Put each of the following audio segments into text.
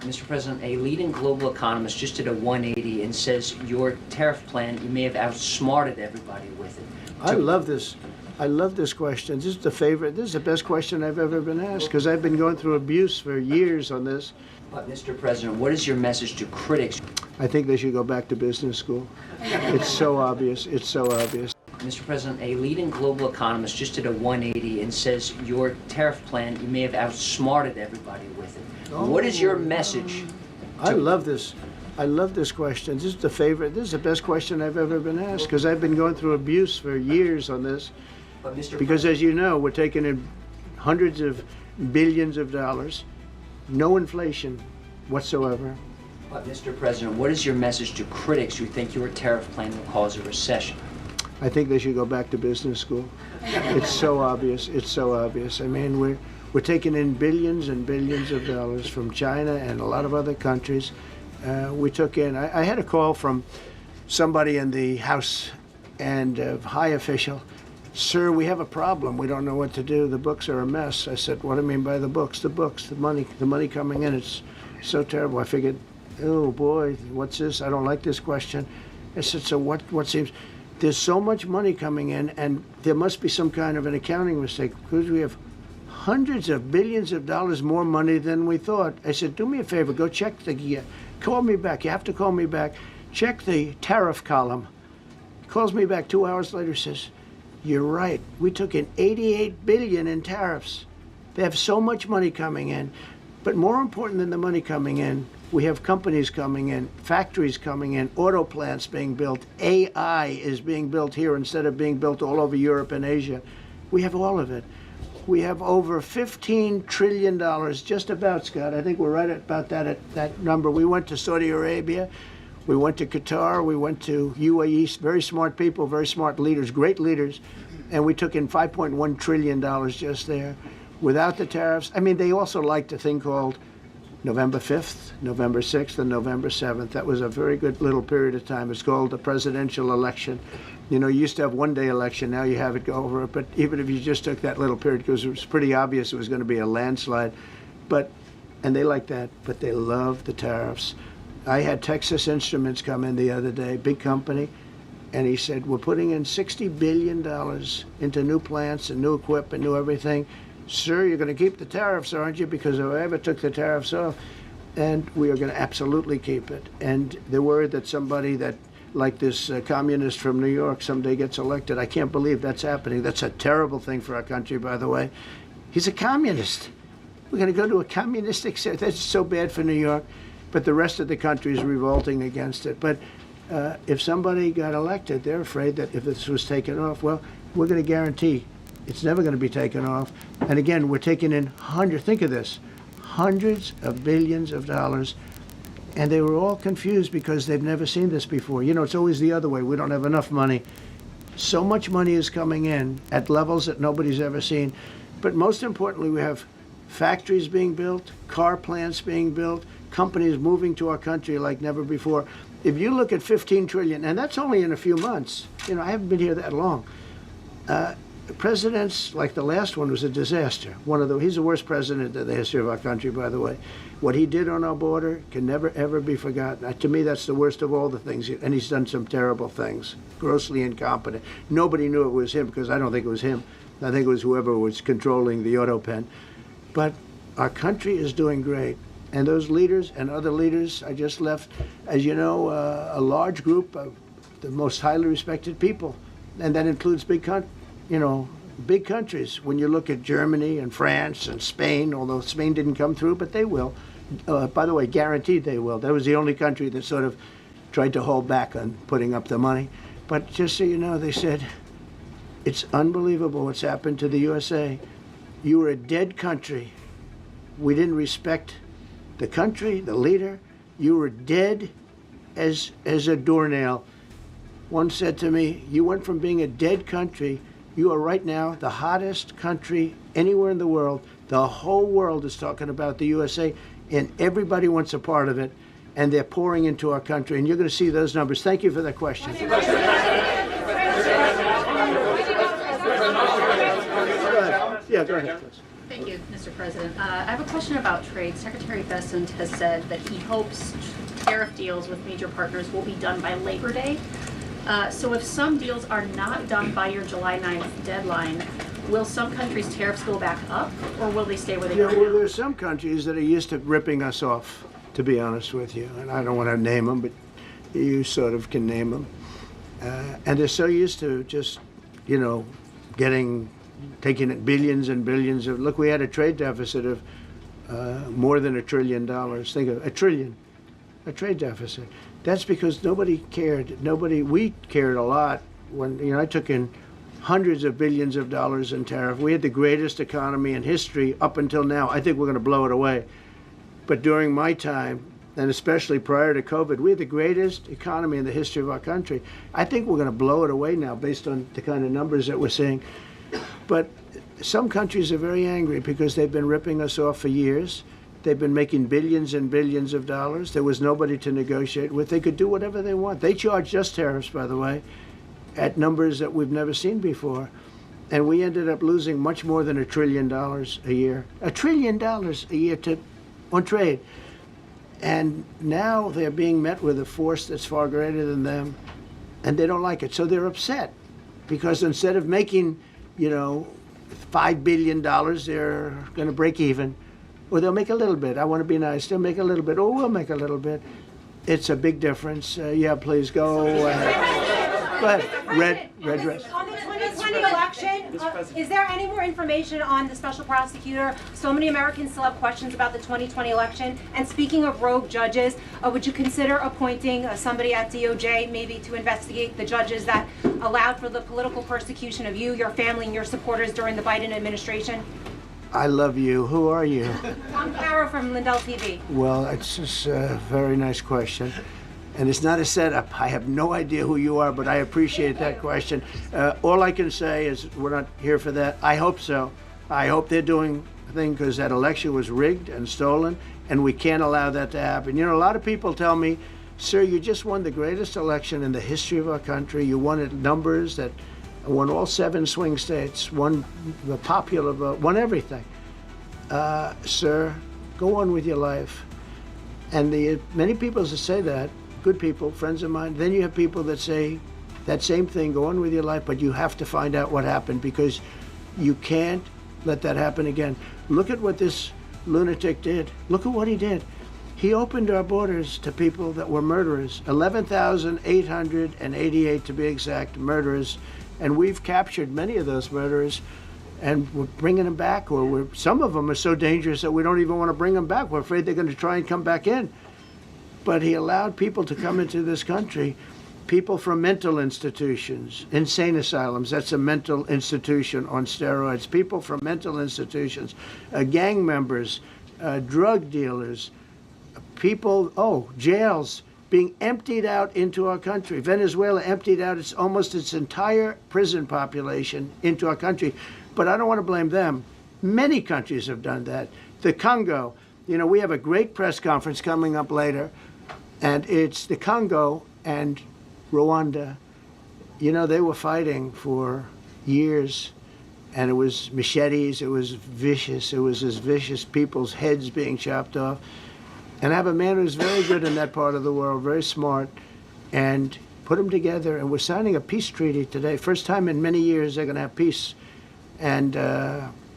Mr. President, a leading global economist just did a 180 and says your tariff plan, you may have outsmarted everybody with it. I love this. I love this question. This is the favorite. This is the best question I've ever been asked because I've been going through abuse for years on this. But Mr. President, what is your message to critics? I think they should go back to business school. It's so obvious. It's so obvious. Mr. President, a leading global economist just did a 180 and says your tariff plan, you may have outsmarted everybody with it. What is your message? I love this. I love this question. This is the favorite. This is the best question I've ever been asked because I've been going through abuse for years on this. But Mr. Because as you know, we're taking in hundreds of billions of dollars, no inflation whatsoever. But Mr. President, what is your message to critics who think your tariff plan will cause a recession? I think they should go back to business school. It's so obvious. It's so obvious. I mean, we're taking in billions and billions of dollars from China and a lot of other countries. We took in, I had a call from somebody in the House and a high official. Sir, we have a problem. We don't know what to do. The books are a mess. I said, what do you mean by the books? The books, the money coming in. It's so terrible. I figured, oh boy, what's this? I don't like this question. I said, so what seems, there's so much money coming in and there must be some kind of an accounting mistake because we have hundreds of billions of dollars more money than we thought. I said, do me a favor, go check call me back. You have to call me back. Check the tariff column. He calls me back 2 hours later, says, you're right. We took in $88 billion in tariffs. They have so much money coming in. But more important than the money coming in, we have companies coming in, factories coming in, auto plants being built. AI is being built here instead of being built all over Europe and Asia. We have all of it. We have over $15 trillion, just about, Scott. I think we're right about that number. We went to Saudi Arabia. We went to Qatar, we went to UAE, very smart people, very smart leaders, great leaders, and we took in $5.1 trillion just there without the tariffs. I mean, they also liked a thing called November 5th, November 6th, and November 7th. That was a very good little period of time. It's called the presidential election. You know, you used to have one-day election, now you have it go over it, but even if you just took that little period, because it was pretty obvious it was going to be a landslide, and they like that, but they love the tariffs. I had Texas Instruments come in the other day, big company, and he said, we're putting in $60 billion into new plants and new equipment, new everything. Sir, you're going to keep the tariffs, aren't you? Because if I ever took the tariffs off, and we are going to absolutely keep it. And they're worried that somebody that, like this communist from New York, someday gets elected. I can't believe that's happening. That's a terrible thing for our country, by the way. He's a communist. We're going to go to a communistic state. That's so bad for New York. But the rest of the country is revolting against it. But if somebody got elected, they're afraid that if this was taken off, well, we're going to guarantee it's never going to be taken off. And again, we're taking in think of this, hundreds of billions of dollars. And they were all confused because they've never seen this before. You know, it's always the other way. We don't have enough money. So much money is coming in at levels that nobody's ever seen. But most importantly, we have factories being built, car plants being built, companies moving to our country like never before. If you look at 15 trillion, and that's only in a few months, you know, I haven't been here that long. Presidents, like the last one, was a disaster. He's the worst president in the history of our country, by the way. What he did on our border can never, ever be forgotten. To me, that's the worst of all the things. And he's done some terrible things, grossly incompetent. Nobody knew it was him because I don't think it was him. I think it was whoever was controlling the auto pen. But our country is doing great. And those leaders and other leaders, I just left, as you know, a large group of the most highly respected people. And that includes big countries. When you look at Germany and France and Spain, although Spain didn't come through, but they will. By the way, guaranteed they will. That was the only country that sort of tried to hold back on putting up the money. But just so you know, they said, it's unbelievable what's happened to the USA. You were a dead country. We didn't respect the country, the leader. You were dead as a doornail. One said to me, you went from being a dead country, you are right now the hottest country anywhere in the world. The whole world is talking about the USA, and everybody wants a part of it, and they're pouring into our country, and you're going to see those numbers. Thank you for that question. Yeah, go ahead, please. Thank you, Mr. President. I have a question about trade. Secretary Bessent has said that he hopes tariff deals with major partners will be done by Labor Day. So if some deals are not done by your July 9th deadline, will some countries' tariffs go back up, or will they stay where they are Well, now? there's some countries that are used to ripping us off, to be honest with you. And I don't want to name them, but you sort of can name them. And they're so used to just, taking it billions and billions of, look, we had a trade deficit of more than $1 trillion. Think of $1 trillion, a trade deficit. That's because nobody cared. We cared a lot when, I took in hundreds of billions of dollars in tariff. We had the greatest economy in history up until now. I think we're going to blow it away. But during my time, and especially prior to COVID, we had the greatest economy in the history of our country. I think we're going to blow it away now based on the kind of numbers that we're seeing. But some countries are very angry because they've been ripping us off for years. They've been making billions and billions of dollars. There was nobody to negotiate with. They could do whatever they want. They charged us tariffs, by the way, at numbers that we've never seen before. And we ended up losing much more than $1 trillion a year. $1 trillion a year on trade. And now they're being met with a force that's far greater than them, and they don't like it. So they're upset because instead of making, $5 billion, they're going to break even. Or they'll make a little bit. I want to be nice. They'll make a little bit. Or we'll make a little bit. It's a big difference. Yeah, please go. Go ahead. Red dress. On the 2020 election, is there any more information on the special prosecutor? So many Americans still have questions about the 2020 election. And speaking of rogue judges, would you consider appointing somebody at DOJ maybe to investigate the judges that allowed for the political persecution of you, your family, and your supporters during the Biden administration? I love you. Who are you? I'm Kara from Lindell TV. Well, it's just a very nice question. And it's not a setup. I have no idea who you are, but I appreciate that question. All I can say is we're not here for that. I hope so. I hope they're doing a thing because that election was rigged and stolen, and we can't allow that to happen. A lot of people tell me, sir, you just won the greatest election in the history of our country. You won at numbers that won all 7 swing states, won the popular vote, won everything. Sir, go on with your life. And many people that say that, good people, friends of mine, then you have people that say that same thing, go on with your life, but you have to find out what happened because you can't let that happen again. Look at what this lunatic did. Look at what he did. He opened our borders to people that were murderers, 11,888 to be exact, murderers. And we've captured many of those murderers, and we're bringing them back, or some of them are so dangerous that we don't even want to bring them back. We're afraid they're going to try and come back in. But he allowed people to come into this country, people from mental institutions, insane asylums, that's a mental institution on steroids, people from mental institutions, gang members, drug dealers, people, jails, being emptied out into our country. Venezuela emptied out almost its entire prison population into our country. But I don't want to blame them. Many countries have done that. The Congo, we have a great press conference coming up later, and it's the Congo and Rwanda. They were fighting for years, and it was machetes, it was vicious, it was as vicious, people's heads being chopped off. And I have a man who's very good in that part of the world, very smart, and put them together. And we're signing a peace treaty today. First time in many years they're going to have peace. And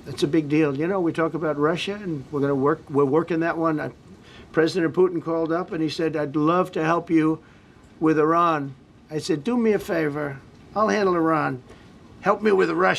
it's a big deal. We talk about Russia, and we're working that one. President Putin called up and he said, I'd love to help you with Iran. I said, do me a favor. I'll handle Iran. Help me with Russia.